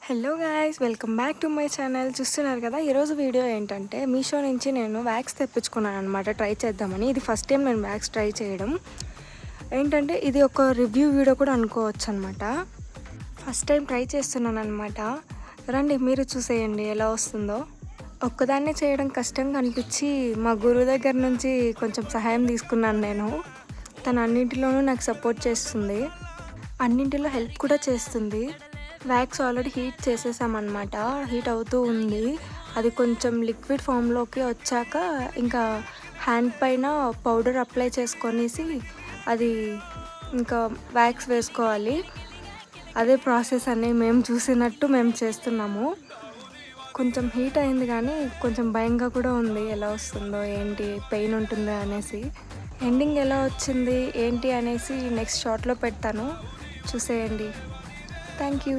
Hello guys, welcome back to my channel. చూస్తున్నారు కదా, ఈరోజు వీడియో ఏంటంటే మీషో నుంచి నేను వ్యాక్స్ తెప్పించుకున్నాను అనమాట, ట్రై చేద్దామని. ఇది ఫస్ట్ టైం నేను వ్యాక్స్ ట్రై చేయడం. ఏంటంటే ఇది ఒక రివ్యూ వీడియో కూడా అనుకోవచ్చు అనమాట. ఫస్ట్ టైం ట్రై చేస్తున్నాను అనమాట. రండి మీరు చూసేయండి ఎలా వస్తుందో. ఒక్కదాన్నే చేయడం కష్టంగా అనిపించి మా గురువు దగ్గర నుంచి కొంచెం సహాయం తీసుకున్నాను నేను. తను అన్నింటిలోనూ నాకు సపోర్ట్ చేస్తుంది, అన్నింటిలో హెల్ప్ కూడా చేస్తుంది. వ్యాక్స్ ఆల్రెడీ హీట్ చేసేసామన్నమాట, హీట్ అవుతూ ఉంది. అది కొంచెం లిక్విడ్ ఫామ్లోకి వచ్చాక ఇంకా హ్యాండ్ పైన పౌడర్ అప్లై చేసుకొనేసి అది ఇంకా వ్యాక్స్ వేసుకోవాలి. అదే ప్రాసెస్ అని మేము చూసినట్టు మేము చేస్తున్నాము. కొంచెం హీట్ అయింది కానీ కొంచెం భయంగా కూడా ఉంది, ఎలా వస్తుందో ఏంటి, పెయిన్ ఉంటుందా అనేసి. ఎండింగ్ ఎలా వచ్చింది ఏంటి అనేసి నెక్స్ట్ షార్ట్లో పెడతాను, చూసేయండి. Thank you.